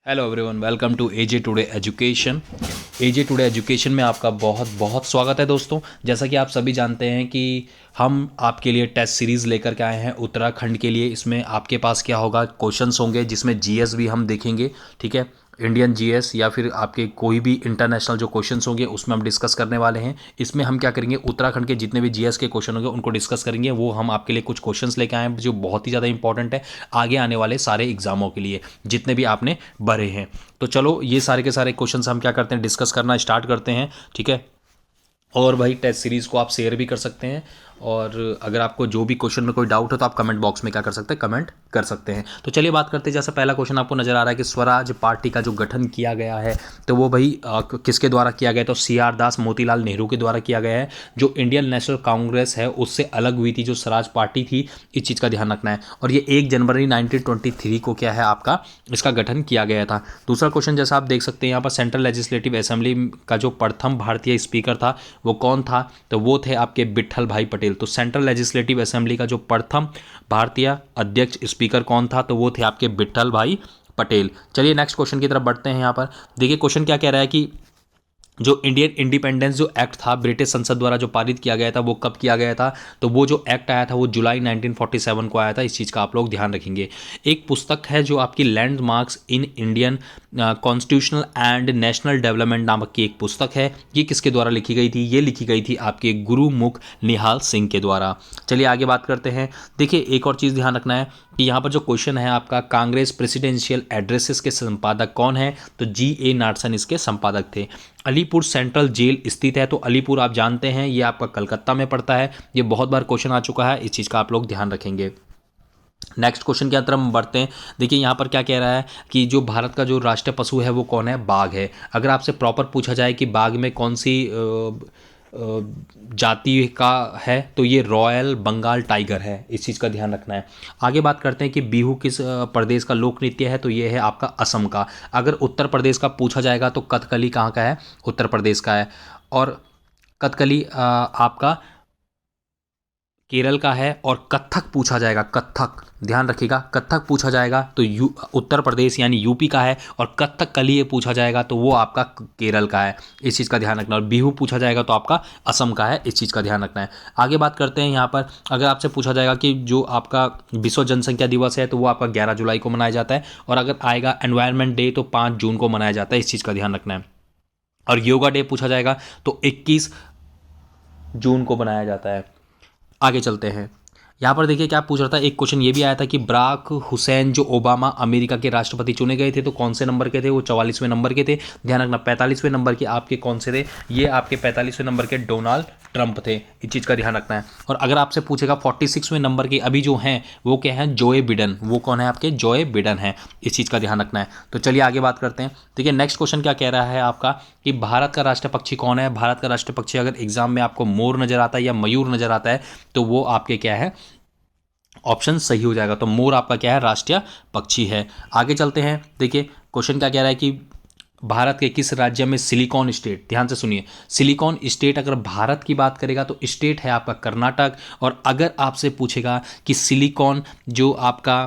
Hello everyone, welcome to AJ today education. AJ today education में आपका बहुत बहुत स्वागत है दोस्तों। जैसा कि आप सभी जानते हैं कि हम आपके लिए टेस्ट सीरीज़ लेकर के आए हैं उत्तराखंड के लिए। इसमें आपके पास क्या होगा, क्वेश्चंस होंगे जिसमें जीएस भी हम देखेंगे, ठीक है। इंडियन जीएस या फिर आपके कोई भी इंटरनेशनल जो क्वेश्चंस होंगे उसमें हम डिस्कस करने वाले हैं। इसमें हम क्या करेंगे, उत्तराखंड के जितने भी जीएस के क्वेश्चन होंगे उनको डिस्कस करेंगे। वो हम आपके लिए कुछ क्वेश्चंस लेके आए हैं जो बहुत ही ज़्यादा इंपॉर्टेंट है आगे आने वाले सारे एग्जामों के लिए, जितने भी आपने भरे हैं। तो चलो ये सारे के सारे क्वेश्चंस हम क्या करते हैं, डिस्कस करना स्टार्ट करते हैं, ठीक है। और भाई टेस्ट सीरीज़ को आप शेयर भी कर सकते हैं। और अगर आपको जो भी क्वेश्चन में कोई डाउट हो तो आप कमेंट बॉक्स में क्या कर सकते हैं, कमेंट कर सकते हैं। तो चलिए बात करते हैं। जैसा पहला क्वेश्चन आपको नजर आ रहा है कि स्वराज पार्टी का जो गठन किया गया है तो वो भाई किसके द्वारा किया गया, तो सीआर दास मोतीलाल नेहरू के द्वारा किया गया है। जो इंडियन नेशनल कांग्रेस है उससे अलग हुई थी जो स्वराज पार्टी थी, इस चीज़ का ध्यान रखना है। और ये 1 जनवरी 1923 को क्या है आपका इसका गठन किया गया था। दूसरा क्वेश्चन जैसा आप देख सकते हैं यहाँ पर, सेंट्रल लेजिस्लेटिव असेंबली का जो प्रथम भारतीय स्पीकर था वो कौन था, तो वो थे आपके विट्ठल भाई पटेल। तो सेंट्रल लेजिस्लेटिव असेंबली का जो प्रथम भारतीय अध्यक्ष स्पीकर कौन था, तो वो थे आपके विट्ठल भाई पटेल। चलिए नेक्स्ट क्वेश्चन की तरफ बढ़ते हैं। यहाँ पर देखिए क्वेश्चन क्या कह रहा है कि जो इंडियन इंडिपेंडेंस जो एक्ट था ब्रिटिश संसद द्वारा जो पारित किया गया था वो कब किया गया था, तो वो जो एक्ट आया था वो जुलाई 1947 को आया था। इस चीज़ का आप लोग ध्यान रखेंगे। एक पुस्तक है जो आपकी landmarks in Indian constitutional and national development नामक की एक पुस्तक है। ये किसके द्वारा लिखी गई थी, ये लिखी गई थी आपके गुरुमुख निहाल सिंह के द्वारा। चलिए आगे बात करते हैं। देखिए एक और चीज़ ध्यान रखना है कि यहाँ पर जो क्वेश्चन है आपका, कांग्रेस प्रेसिडेंशियल एड्रेसेस के संपादक कौन है, तो G.A. नाटसन इसके संपादक थे। अलीपुर सेंट्रल जेल स्थित है, तो अलीपुर आप जानते हैं ये आपका कलकत्ता में पड़ता है। ये बहुत बार क्वेश्चन आ चुका है, इस चीज़ का आप लोग ध्यान रखेंगे। नेक्स्ट क्वेश्चन की तरफ हम बढ़ते हैं। देखिए यहाँ पर क्या कह रहा है कि जो भारत का जो राष्ट्रीय पशु है वो कौन है, बाघ है। अगर आपसे प्रॉपर पूछा जाए कि बाघ में कौन सी जाति का है, तो ये रॉयल बंगाल टाइगर है। इस चीज़ का ध्यान रखना है। आगे बात करते हैं कि बिहू किस प्रदेश का लोक नृत्य है, तो ये है आपका असम का। अगर उत्तर प्रदेश का पूछा जाएगा तो कथकली कहाँ का है, उत्तर प्रदेश का है। और कथकली आपका केरल का है। और कत्थक पूछा जाएगा, कत्थक ध्यान रखिएगा, कत्थक पूछा जाएगा तो उत्तर प्रदेश यानी यूपी का है। और कथकली ये पूछा जाएगा तो वो आपका केरल का है। इस चीज़ का ध्यान रखना। और बिहू पूछा जाएगा तो आपका असम का है। इस चीज़ का ध्यान रखना है। आगे बात करते हैं। यहाँ पर अगर आपसे पूछा जाएगा कि जो आपका विश्व जनसंख्या दिवस है तो वो आपका 11 जुलाई को मनाया जाता है। और अगर आएगा एनवायरनमेंट डे तो 5 जून को मनाया जाता है। इस चीज़ का ध्यान रखना है। और योगा डे पूछा जाएगा तो 21 जून को मनाया जाता है। आगे चलते हैं। यहाँ पर देखिए क्या पूछ रहा था, एक क्वेश्चन ये भी आया था कि बराक हुसैन जो ओबामा अमेरिका के राष्ट्रपति चुने गए थे तो कौन से नंबर के थे, वो 44वें नंबर के थे। ध्यान रखना 45वें नंबर के आपके कौन से थे, ये आपके 45वें नंबर के डोनाल्ड ट्रंप थे। इस चीज़ का ध्यान रखना है। और अगर आपसे पूछेगा 46वें नंबर के अभी जो हैं वो क्या हैं, जोए बिडन। वो कौन है आपके, जोए बिडन है। इस चीज़ का ध्यान रखना है। तो चलिए आगे बात करते हैं। देखिए नेक्स्ट क्वेश्चन क्या कह रहा है आपका कि भारत का राष्ट्रीय पक्षी कौन है। भारत का राष्ट्रीय पक्षी अगर एग्जाम में आपको मोर नजर आता है या मयूर नजर आता है तो वो आपके क्या है, ऑप्शन सही हो जाएगा। तो मोर आपका क्या है, राष्ट्रीय पक्षी है। आगे चलते हैं। देखिए क्वेश्चन क्या कह रहा है कि भारत के किस राज्य में सिलिकॉन स्टेट, ध्यान से सुनिए, सिलिकॉन स्टेट अगर भारत की बात करेगा तो स्टेट है आपका कर्नाटक। और अगर आपसे पूछेगा कि सिलिकॉन जो आपका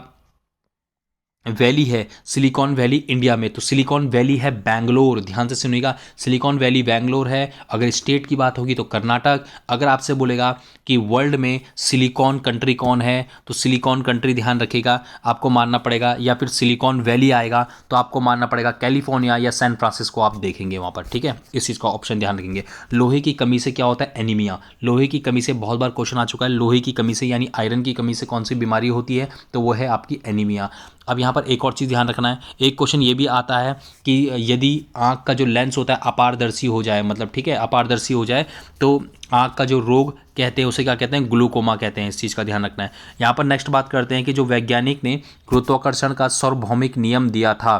वैली है, सिलिकॉन वैली इंडिया में, तो सिलिकॉन वैली है बैंगलोर। ध्यान से सुनिएगा, सिलिकॉन वैली बैंगलोर है। अगर स्टेट की बात होगी तो कर्नाटक। अगर आपसे बोलेगा कि वर्ल्ड में सिलिकॉन कंट्री कौन है, तो सिलिकॉन कंट्री ध्यान रखिएगा आपको मानना पड़ेगा, या फिर सिलिकॉन वैली आएगा तो आपको मानना पड़ेगा कैलिफोर्निया या सैन फ्रांसिस्को, आप देखेंगे वहाँ पर, ठीक है। इस चीज़ का ऑप्शन ध्यान रखेंगे। लोहे की कमी से क्या होता है, एनीमिया। लोहे की कमी से बहुत बार क्वेश्चन आ चुका है। लोहे की कमी से यानी आयरन की कमी से कौन सी बीमारी होती है, तो वो है आपकी एनीमिया। अब यहाँ पर एक और चीज़ ध्यान रखना है। एक क्वेश्चन ये भी आता है कि यदि आँख का जो लेंस होता है अपारदर्शी हो जाए, मतलब ठीक है अपारदर्शी हो जाए, तो आँख का जो रोग कहते हैं उसे क्या कहते हैं, ग्लूकोमा कहते हैं। इस चीज़ का ध्यान रखना है। यहाँ पर नेक्स्ट बात करते हैं कि जो वैज्ञानिक ने गुरुत्वाकर्षण का सार्वभौमिक नियम दिया था,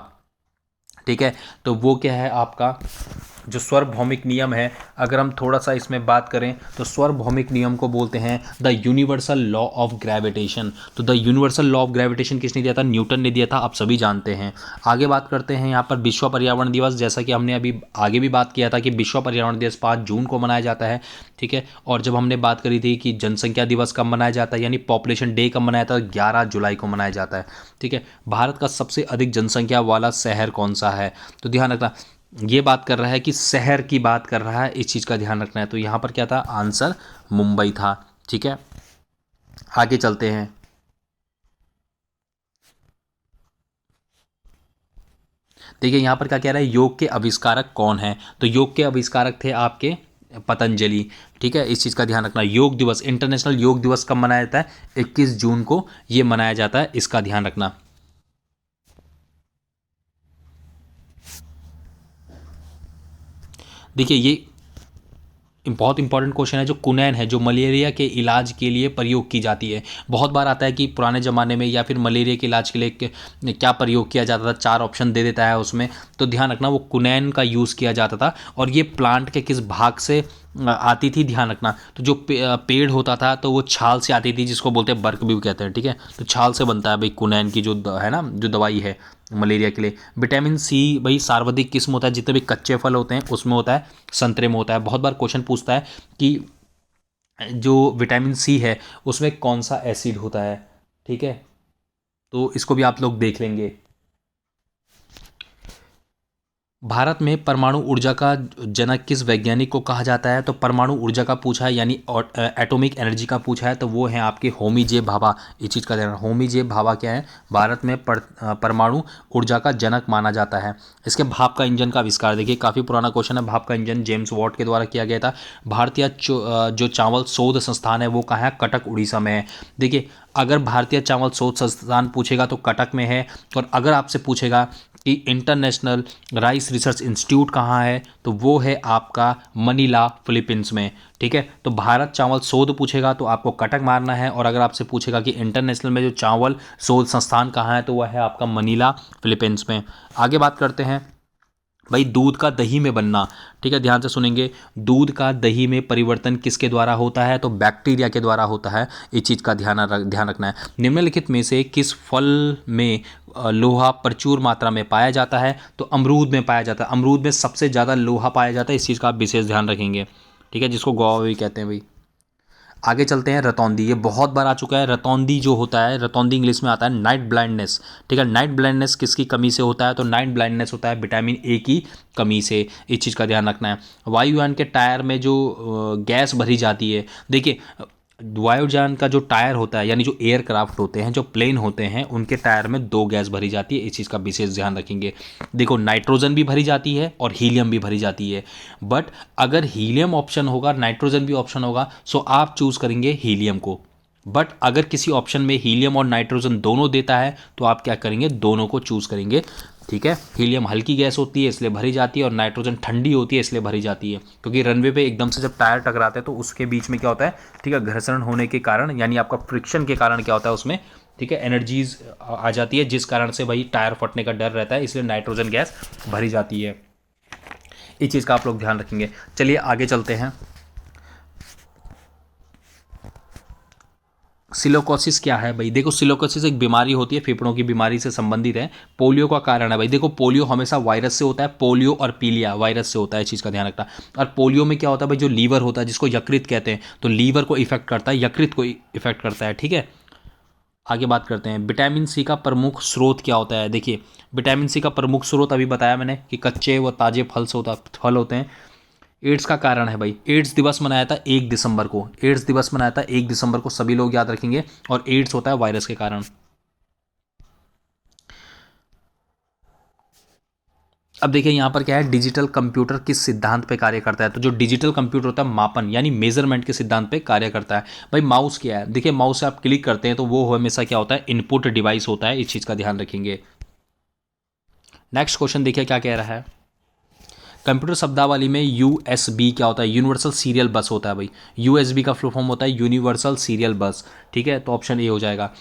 ठीक है, तो वो क्या है आपका जो सार्वभौमिक नियम है, अगर हम थोड़ा सा इसमें बात करें तो सार्वभौमिक नियम को बोलते हैं the universal law of gravitation. तो the universal law of gravitation किसने दिया था? न्यूटन ने दिया था, आप सभी जानते हैं। आगे बात करते हैं यहाँ पर विश्व पर्यावरण दिवस, जैसा कि हमने अभी आगे भी बात किया था कि विश्व पर्यावरण दिवस 5 जून को मनाया जाता है, ठीक है। और जब हमने बात करी थी कि जनसंख्या दिवस कब मनाया जाता है, यानी पॉपुलेशन डे कब मनाया जाता है, 11 जुलाई को मनाया जाता है, ठीक है। भारत का सबसे अधिक जनसंख्या वाला शहर कौन सा है? तो ध्यान रखना, ये बात कर रहा है कि शहर की बात कर रहा है, इस चीज़ का ध्यान रखना है। तो यहाँ पर क्या था? आंसर मुंबई था, ठीक है। आगे चलते हैं। देखिए यहाँ पर क्या कह रहा है, योग के आविष्कारक कौन है? तो योग के आविष्कारक थे आपके पतंजलि, ठीक है। इस चीज़ का ध्यान रखना। योग दिवस, इंटरनेशनल योग दिवस कब मनाया जाता है? 21 जून को ये मनाया जाता है, इसका ध्यान रखना। देखिए ये बहुत इंपॉर्टेंट क्वेश्चन है। जो कुनैन है, जो मलेरिया के इलाज के लिए प्रयोग की जाती है, बहुत बार आता है कि पुराने ज़माने में या फिर मलेरिया के इलाज के लिए क्या प्रयोग किया जाता था, 4 ऑप्शन दे देता है उसमें। तो ध्यान रखना, वो कुनैन का यूज़ किया जाता था। और ये प्लांट के किस भाग से आती थी, ध्यान रखना। तो जो पेड़ होता था तो वो छाल से आती थी, जिसको बोलते हैं बर्क भी कहते हैं, ठीक है। तो छाल से बनता है भाई कुनैन की जो है ना, जो दवाई है मलेरिया के लिए। विटामिन सी भाई सर्वाधिक किस्म होता है, जितने भी कच्चे फल होते हैं उसमें होता है, संतरे में होता है। बहुत बार क्वेश्चन पूछता है कि जो विटामिन सी है उसमें कौन सा एसिड होता है, ठीक है। तो इसको भी आप लोग देख लेंगे। भारत में परमाणु ऊर्जा का जनक किस वैज्ञानिक को कहा जाता है? तो परमाणु ऊर्जा का पूछा है, यानी एटॉमिक एनर्जी का पूछा है, तो वो है आपके होमी जे भाभा। इस चीज़ का ध्यान। होमी जे भाभा क्या है? भारत में परमाणु ऊर्जा का जनक माना जाता है। इसके भाप का इंजन का आविष्कार, देखिए काफ़ी पुराना क्वेश्चन है। भाप का इंजन जेम्स वॉट के द्वारा किया गया था। भारतीय जो चावल शोध संस्थान है वो कहाँ है? कटक उड़ीसा में है। देखिए अगर भारतीय चावल शोध संस्थान पूछेगा तो कटक में है। और अगर आपसे पूछेगा कि इंटरनेशनल राइस रिसर्च इंस्टीट्यूट कहाँ है, तो वो है आपका मनीला, फिलीपींस में, ठीक है। तो भारत चावल शोध पूछेगा तो आपको कटक मारना है। और अगर आपसे पूछेगा कि इंटरनेशनल में जो चावल शोध संस्थान कहाँ है, तो वह है आपका मनीला, फिलीपींस में। आगे बात करते हैं भाई, दूध का दही में बनना, ठीक है। ध्यान से सुनेंगे। दूध का दही में परिवर्तन किसके द्वारा होता है? तो बैक्टीरिया के द्वारा होता है। इस चीज़ का ध्यान रखना है। निम्नलिखित में से किस फल में लोहा प्रचुर मात्रा में पाया जाता है? तो अमरूद में पाया जाता है। अमरूद में सबसे ज़्यादा लोहा पाया जाता है, इस चीज़ का आप विशेष ध्यान रखेंगे, ठीक है, जिसको गुआवा भी कहते हैं भाई। आगे चलते हैं। रतौंधी, ये बहुत बार आ चुका है। रतौंधी जो होता है, रतौंधी इंग्लिश में आता है नाइट ब्लाइंडनेस, ठीक है। नाइट ब्लाइंडनेस किसकी कमी से होता है? तो नाइट ब्लाइंडनेस होता है विटामिन ए की कमी से। इस चीज़ का ध्यान रखना है। वायुयान के टायर में जो गैस भरी जाती है, देखिए वायुयान का जो टायर होता है, यानी जो एयरक्राफ्ट होते हैं, जो प्लेन होते हैं, उनके टायर में 2 गैस भरी जाती है। इस चीज़ का विशेष ध्यान रखेंगे। देखो नाइट्रोजन भी भरी जाती है और हीलियम भी भरी जाती है। बट अगर हीलियम ऑप्शन होगा, नाइट्रोजन भी ऑप्शन होगा, सो आप चूज़ करेंगे हीलियम को। बट अगर किसी ऑप्शन में हीलियम और नाइट्रोजन दोनों देता है तो आप क्या करेंगे? दोनों को चूज़ करेंगे, ठीक है। हीलियम हल्की गैस होती है इसलिए भरी जाती है, और नाइट्रोजन ठंडी होती है इसलिए भरी जाती है, क्योंकि रनवे पे एकदम से जब टायर टकराते हैं तो उसके बीच में क्या होता है, ठीक है, घर्षण होने के कारण, यानी आपका फ्रिक्शन के कारण क्या होता है उसमें, ठीक है, एनर्जीज आ जाती है, जिस कारण से भाई टायर फटने का डर रहता है, इसलिए नाइट्रोजन गैस भरी जाती है। इस चीज़ का आप लोग ध्यान रखेंगे। चलिए आगे चलते हैं। सिलोकोसिस क्या है भाई? देखो सिलोकोसिस एक बीमारी होती है, फेफड़ों की बीमारी से संबंधित है। पोलियो का कारण है भाई। देखो पोलियो हमेशा वायरस से होता है, पोलियो और पीलिया वायरस से होता है, इस चीज़ का ध्यान रखना। और पोलियो में क्या होता है भाई, जो लीवर होता है, जिसको यकृत कहते हैं, तो लीवर को इफेक्ट करता है, यकृत को इफेक्ट करता है, ठीक है। आगे बात करते हैं। विटामिन सी का प्रमुख स्रोत क्या होता है? देखिए विटामिन सी का प्रमुख स्रोत अभी बताया मैंने कि कच्चे व ताजे फल होते हैं। एड्स का कारण है भाई। एड्स दिवस मनाया था 1 दिसंबर को। एड्स दिवस मनाया था 1 दिसंबर को, सभी लोग याद रखेंगे। और एड्स होता है वायरस के कारण। अब देखिए यहाँ पर क्या है, डिजिटल कंप्यूटर किस सिद्धांत पे कार्य करता है? तो जो डिजिटल कंप्यूटर होता है मापन यानी मेजरमेंट के सिद्धांत पे कार्य करता है। भाई माउस क्या है? देखिए माउस से आप क्लिक करते हैं तो वो हमेशा क्या होता है, इनपुट डिवाइस होता है। इस चीज़ का ध्यान रखेंगे। नेक्स्ट क्वेश्चन देखिए क्या कह रहा है। कंप्यूटर शब्दावली में यूएसबी क्या होता है? यूनिवर्सल सीरियल बस होता है भाई। यूएसबी का फुल फॉर्म होता है यूनिवर्सल सीरियल बस, ठीक है। तो ऑप्शन ए हो जाएगा।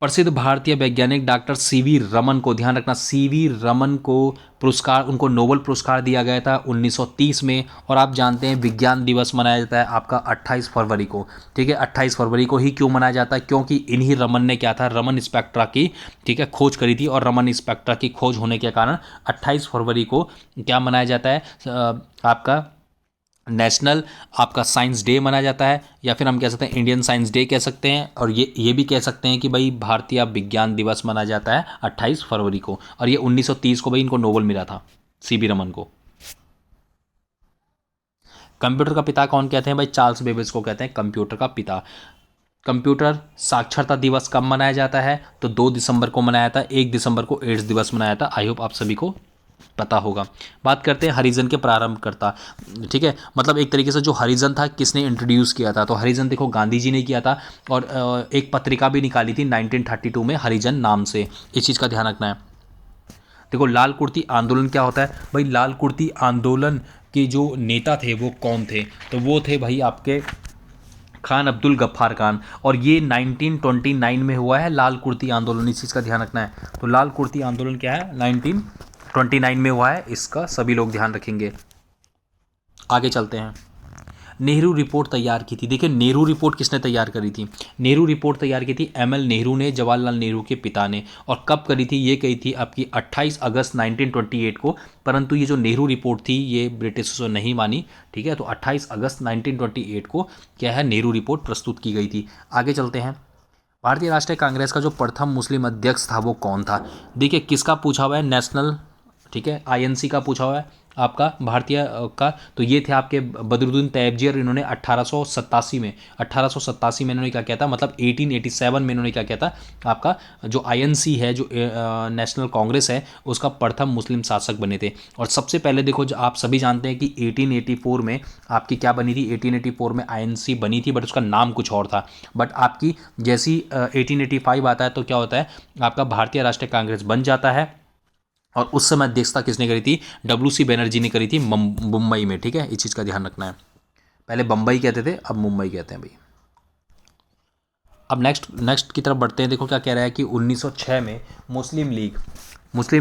प्रसिद्ध भारतीय वैज्ञानिक डॉक्टर सीवी रमन को, ध्यान रखना, सीवी रमन को पुरस्कार, उनको नोबेल पुरस्कार दिया गया था 1930 में। और आप जानते हैं विज्ञान दिवस मनाया जाता है आपका 28 फरवरी को। ठीक है, 28 फरवरी को ही क्यों मनाया जाता है? क्योंकि इन्हीं रमन ने क्या था, रमन स्पेक्ट्रा की, ठीक है, खोज करी थी। और रमन स्पेक्ट्रा की खोज होने के कारण 28 फरवरी को क्या मनाया जाता है, आपका नेशनल आपका साइंस डे मनाया जाता है, या फिर हम कह सकते हैं इंडियन साइंस डे कह सकते हैं। और ये भी कह सकते हैं कि भाई भारतीय विज्ञान दिवस मनाया जाता है 28 फरवरी को। और ये 1930 को भाई इनको नोबेल मिला था, सीवी रमन को। कंप्यूटर का पिता कौन कहते हैं भाई? चार्ल्स बेबेज को कहते हैं कंप्यूटर का पिता। कंप्यूटर साक्षरता दिवस कब मनाया जाता है? तो 2 दिसंबर को मनाया था, 1 दिसंबर को एड्स दिवस मनाया था। आई होप आप सभी को पता होगा। बात करते हैं हरिजन के प्रारंभकर्ता। ठीक है, मतलब एक तरीके से जो हरिजन था किसने इंट्रोड्यूस किया था? तो हरिजन देखो गांधी जी ने किया था। और एक पत्रिका भी निकाली थी 1932 में हरिजन नाम से, इस चीज़ का ध्यान रखना है। देखो लाल कुर्ती आंदोलन क्या होता है भाई? लाल कुर्ती आंदोलन के जो नेता थे वो कौन थे? तो वो थे भाई आपके खान अब्दुल गफ्फार खान। और ये 1929 में हुआ है लाल कुर्ती आंदोलन, इस चीज़ का ध्यान रखना है। तो लाल कुर्ती आंदोलन क्या है? 1929 में हुआ है, इसका सभी लोग ध्यान रखेंगे। आगे चलते हैं। नेहरू रिपोर्ट तैयार की थी। देखिए नेहरू रिपोर्ट किसने तैयार करी थी? नेहरू रिपोर्ट तैयार की थी एमएल नेहरू ने, जवाहरलाल नेहरू के पिता ने। और कब करी थी? ये कही थी आपकी 28 अगस्त 1928 को। परंतु ये जो नेहरू रिपोर्ट थी ये ब्रिटिशों ने नहीं मानी। ठीक है, तो 28 अगस्त 1928 को क्या है, नेहरू रिपोर्ट प्रस्तुत की गई थी। आगे चलते हैं। भारतीय राष्ट्रीय कांग्रेस का जो प्रथम मुस्लिम अध्यक्ष था वो कौन था? देखिए किसका पूछा हुआ है? नेशनल, ठीक है, आईएनसी का पूछा हुआ है आपका भारतीय का। तो ये थे आपके बदरुद्दीन तैयबजी। और इन्होंने 1887 में इन्होंने क्या किया था, मतलब 1887 में इन्होंने क्या किया था, आपका जो आईएनसी है, जो नेशनल कांग्रेस है, उसका प्रथम मुस्लिम शासक बने थे। और सबसे पहले देखो आप सभी जानते हैं कि 1884 में आपकी क्या बनी थी? 1884 में आईएनसी बनी थी, बट उसका नाम कुछ और था। बट आपकी जैसी 1885 आता है तो क्या होता है, आपका भारतीय राष्ट्रीय कांग्रेस बन जाता है। और उस समय अध्यक्षता किसने करी थी? WC बनर्जी ने करी थी मुंबई में। ठीक है, इस चीज़ का ध्यान रखना है। पहले बम्बई कहते थे, अब मुंबई कहते हैं भाई। अब नेक्स्ट की तरफ बढ़ते हैं। देखो क्या कह रहा है कि 1906 में मुस्लिम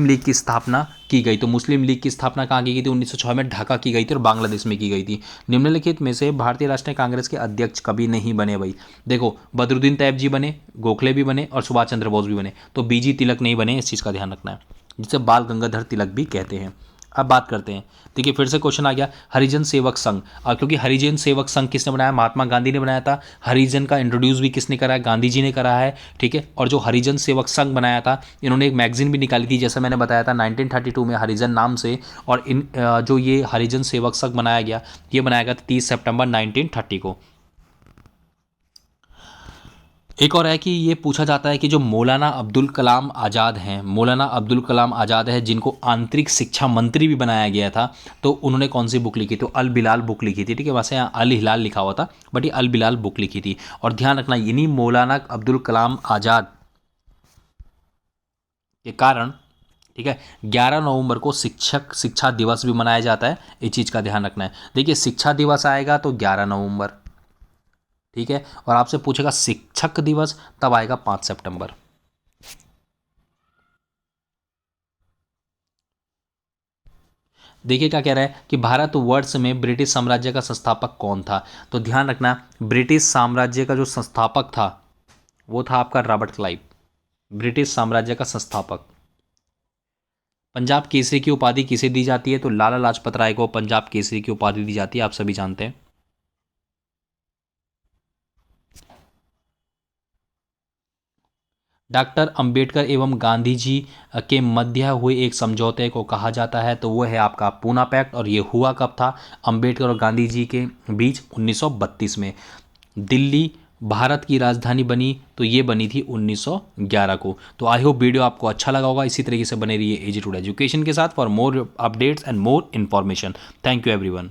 लीग की स्थापना की गई। तो मुस्लिम लीग की स्थापना कहाँ की गई थी? 1906 में ढाका की गई थी और बांग्लादेश में की गई थी। निम्नलिखित में से भारतीय राष्ट्रीय कांग्रेस के अध्यक्ष कभी नहीं बने भाई? देखो बदरुद्दीन तैयब जी बने, गोखले भी बने और सुभाष चंद्र बोस भी बने। तो BG तिलक नहीं बने, इस चीज़ का ध्यान रखना है, जिसे बाल गंगाधर तिलक भी कहते हैं। अब बात करते हैं। देखिए फिर से क्वेश्चन आ गया, हरिजन सेवक संघ। क्योंकि हरिजन सेवक संघ किसने बनाया? महात्मा गांधी ने बनाया था। हरिजन का इंट्रोड्यूस भी किसने करा है? गांधी जी ने करा है। ठीक है, और जो हरिजन सेवक संघ बनाया था, इन्होंने एक मैगजीन भी निकाली थी, जैसा मैंने बताया था 1932 में हरिजन नाम से। और इन जो ये हरिजन सेवक संघ बनाया गया, ये बनाया गया 30 सितंबर 1930 को। एक और है कि ये पूछा जाता है कि जो मौलाना अब्दुल कलाम आज़ाद हैं, मौलाना अब्दुल कलाम आज़ाद है, जिनको आंतरिक शिक्षा मंत्री भी बनाया गया था, तो उन्होंने कौन सी बुक लिखी? तो अल बिलाल बुक लिखी थी। ठीक है, वैसे यहाँ अल हिलाल लिखा हुआ था, बट ये अल बिलाल बुक लिखी थी। और ध्यान रखना, इन्हीं मौलाना अब्दुल कलाम आज़ाद के कारण, ठीक है, 11 नवंबर को शिक्षा दिवस भी मनाया जाता है। इस चीज़ का ध्यान रखना है। देखिए शिक्षा दिवस आएगा तो 11 नवंबर, ठीक है, और आपसे पूछेगा शिक्षक दिवस, तब आएगा 5 सितंबर। देखिए क्या कह रहा है कि भारतवर्ष में ब्रिटिश साम्राज्य का संस्थापक कौन था? तो ध्यान रखना, ब्रिटिश साम्राज्य का जो संस्थापक था वो था आपका रॉबर्ट क्लाइव, ब्रिटिश साम्राज्य का संस्थापक। पंजाब केसरी की उपाधि किसे दी जाती है? तो लाला लाजपत राय को पंजाब केसरी की उपाधि दी जाती है, आप सभी जानते हैं। डॉक्टर अंबेडकर एवं गांधी जी के मध्य हुए एक समझौते को कहा जाता है, तो वो है आपका पूना पैक्ट। और ये हुआ कब था? अंबेडकर और गांधी जी के बीच 1932 में। दिल्ली भारत की राजधानी बनी तो ये बनी थी 1911 को। तो आई होप वीडियो आपको अच्छा लगा होगा। इसी तरीके से बने रहिए एजी टूड एजुकेशन के साथ for more updates and more information. Thank you everyone.